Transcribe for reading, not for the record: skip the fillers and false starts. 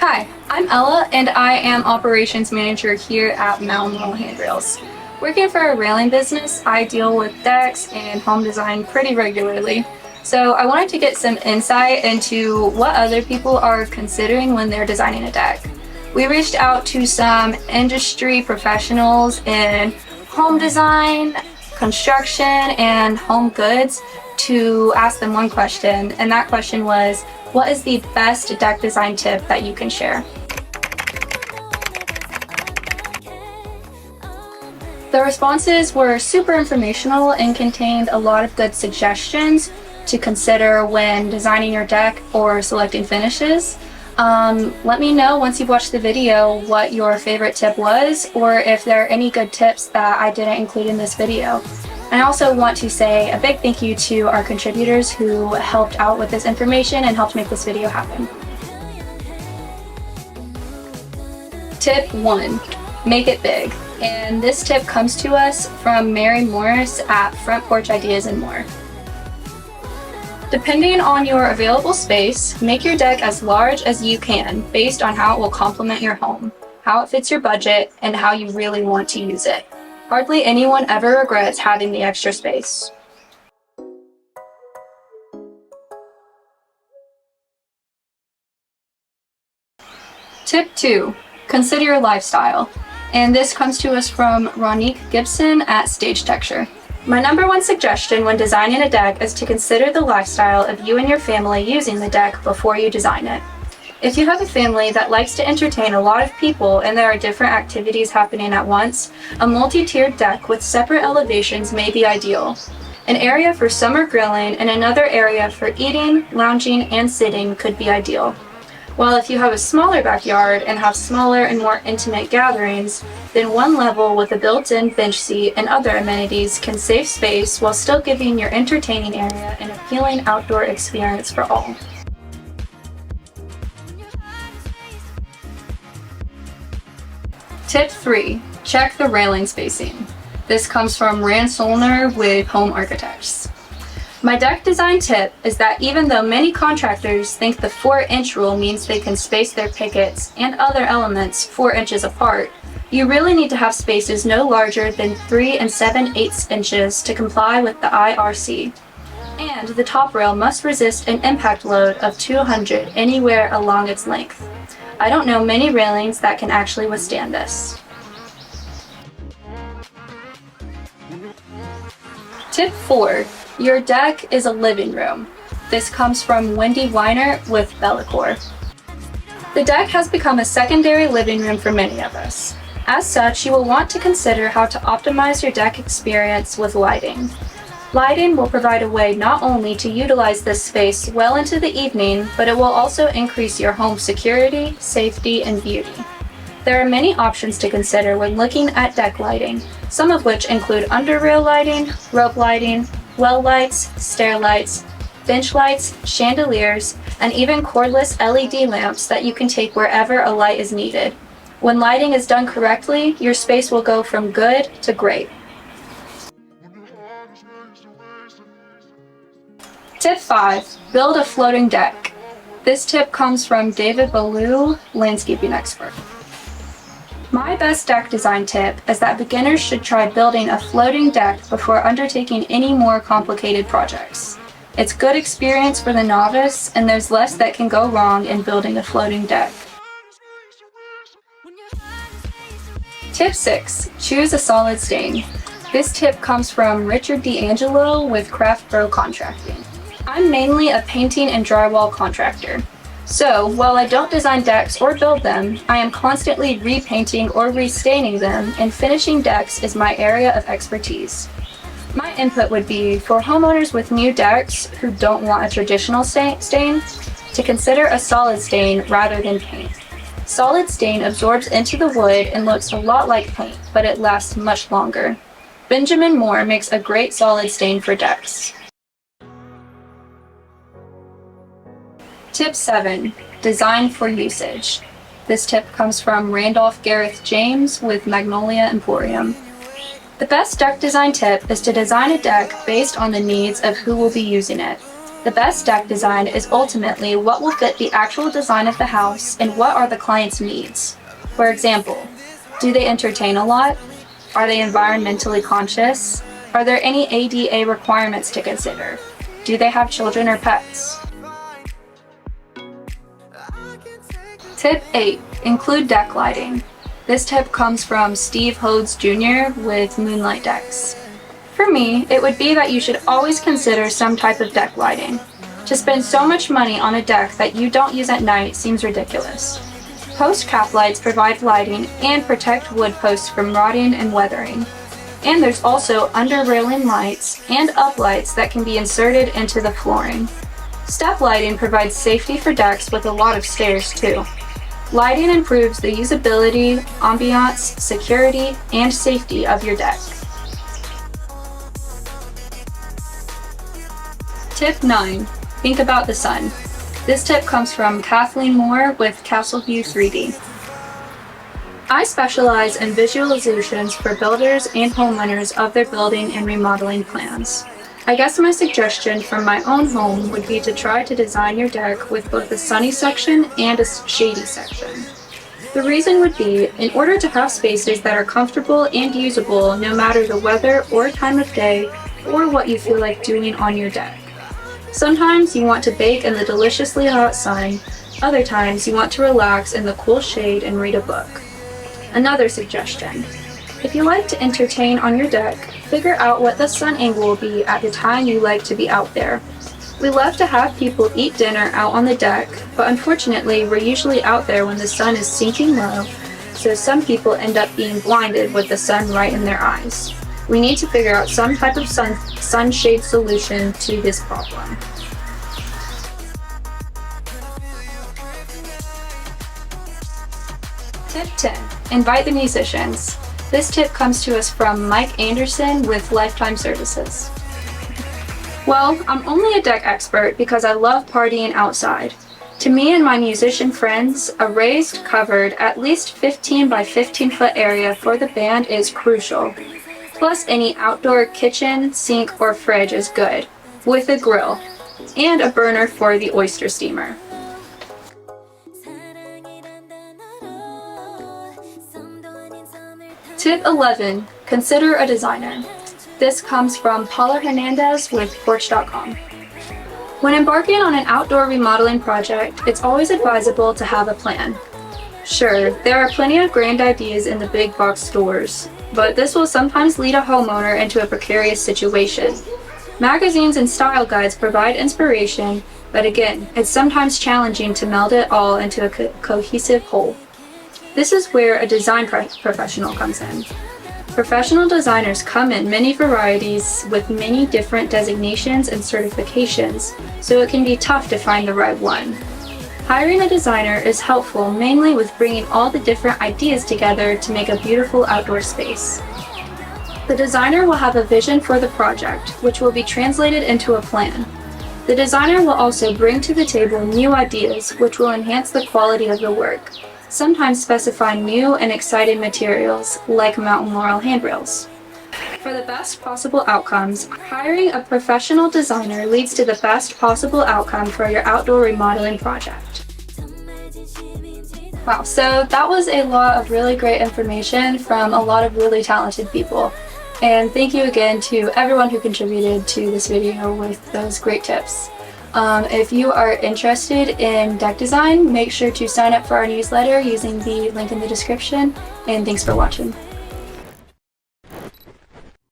Hi, I'm Ella and I am operations manager here at Handrails. Working for a railing business, I deal with decks and home design pretty regularly. So I wanted to get some insight into what other people are considering when they're designing a deck. We reached out to some industry professionals in home design, construction, and home goods to ask them one question, and that question was, what is the best deck design tip that you can share? The responses were super informational and contained a lot of good suggestions to consider when designing your deck or selecting finishes. Let me know once you've watched the video what your favorite tip was, or if there are any good tips that I didn't include in this video. And I also want to say a big thank you to our contributors who helped out with this information and helped make this video happen. Tip 1, make it big. And this tip comes to us from Mary Morris at Front Porch Ideas and More. Depending on your available space, make your deck as large as you can based on how it will complement your home, how it fits your budget, and how you really want to use it. Hardly anyone ever regrets having the extra space. Tip 2, consider your lifestyle. And this comes to us from Ronique Gibson at Stage Texture. My number one suggestion when designing a deck is to consider the lifestyle of you and your family using the deck before you design it. If you have a family that likes to entertain a lot of people and there are different activities happening at once, a multi-tiered deck with separate elevations may be ideal. An area for summer grilling and another area for eating, lounging, and sitting could be ideal. While if you have a smaller backyard and have smaller and more intimate gatherings, then one level with a built-in bench seat and other amenities can save space while still giving your entertaining area an appealing outdoor experience for all. Tip 3, check the railing spacing. This comes from Rand Solner with Home Architects. My deck design tip is that even though many contractors think the 4-inch rule means they can space their pickets and other elements 4 inches apart, you really need to have spaces no larger than 3 7/8 inches to comply with the IRC. And the top rail must resist an impact load of 200 anywhere along its length. I don't know many railings that can actually withstand this. Tip 4, your deck is a living room. This comes from Wendy Weiner with Bellicor. The deck has become a secondary living room for many of us. As such, you will want to consider how to optimize your deck experience with lighting. Lighting will provide a way not only to utilize this space well into the evening, but it will also increase your home's security, safety, and beauty. There are many options to consider when looking at deck lighting, some of which include under-rail lighting, rope lighting, well lights, stair lights, bench lights, chandeliers, and even cordless LED lamps that you can take wherever a light is needed. When lighting is done correctly, your space will go from good to great. Tip 5, build a floating deck. This tip comes from David Ballou, landscaping expert. My best deck design tip is that beginners should try building a floating deck before undertaking any more complicated projects. It's good experience for the novice, and there's less that can go wrong in building a floating deck. Tip 6, choose a solid stain. This tip comes from Richard D'Angelo with Craft Pro Contracting. I'm mainly a painting and drywall contractor. So, while I don't design decks or build them, I am constantly repainting or restaining them, and finishing decks is my area of expertise. My input would be for homeowners with new decks who don't want a traditional stain to consider a solid stain rather than paint. Solid stain absorbs into the wood and looks a lot like paint, but it lasts much longer. Benjamin Moore makes a great solid stain for decks. Tip 7, design for usage. This tip comes from Randolph Gareth James with Magnolia Emporium. The best deck design tip is to design a deck based on the needs of who will be using it. The best deck design is ultimately what will fit the actual design of the house and what are the client's needs. For example, do they entertain a lot? Are they environmentally conscious? Are there any ADA requirements to consider? Do they have children or pets? Tip 8. Include deck lighting. This tip comes from Steve Hodes Jr. with Moonlight Decks. For me, it would be that you should always consider some type of deck lighting. To spend so much money on a deck that you don't use at night seems ridiculous. Post cap lights provide lighting and protect wood posts from rotting and weathering. And there's also under railing lights and uplights that can be inserted into the flooring. Step lighting provides safety for decks with a lot of stairs too. Lighting improves the usability, ambiance, security, and safety of your deck. Tip 9. Think about the sun. This tip comes from Kathleen Moore with Castleview 3D. I specialize in visualizations for builders and homeowners of their building and remodeling plans. I guess my suggestion from my own home would be to try to design your deck with both a sunny section and a shady section. The reason would be, in order to have spaces that are comfortable and usable no matter the weather or time of day or what you feel like doing on your deck. Sometimes you want to bake in the deliciously hot sun, other times you want to relax in the cool shade and read a book. Another suggestion. If you like to entertain on your deck, figure out what the sun angle will be at the time you like to be out there. We love to have people eat dinner out on the deck, but unfortunately we're usually out there when the sun is sinking low, so some people end up being blinded with the sun right in their eyes. We need to figure out some type of sunshade solution to this problem. Tip 10. Invite the musicians. This tip comes to us from Mike Anderson with Lifetime Services. Well, I'm only a deck expert because I love partying outside. To me and my musician friends, a raised, covered, at least 15 by 15 foot area for the band is crucial. Plus any outdoor kitchen, sink, or fridge is good, with a grill, and a burner for the oyster steamer. Tip 11. Consider a designer. This comes from Paula Hernandez with Porch.com. When embarking on an outdoor remodeling project, it's always advisable to have a plan. Sure, there are plenty of grand ideas in the big box stores, but this will sometimes lead a homeowner into a precarious situation. Magazines and style guides provide inspiration, but again, it's sometimes challenging to meld it all into a cohesive whole. This is where a design professional comes in. Professional designers come in many varieties with many different designations and certifications, so it can be tough to find the right one. Hiring a designer is helpful mainly with bringing all the different ideas together to make a beautiful outdoor space. The designer will have a vision for the project, which will be translated into a plan. The designer will also bring to the table new ideas, which will enhance the quality of the work, sometimes specifying new and exciting materials, like mountain laurel handrails. For the best possible outcomes, hiring a professional designer leads to the best possible outcome for your outdoor remodeling project. Wow, so that was a lot of really great information from a lot of really talented people. And thank you again to everyone who contributed to this video with those great tips. If you are interested in deck design, make sure to sign up for our newsletter using the link in the description, and thanks for watching.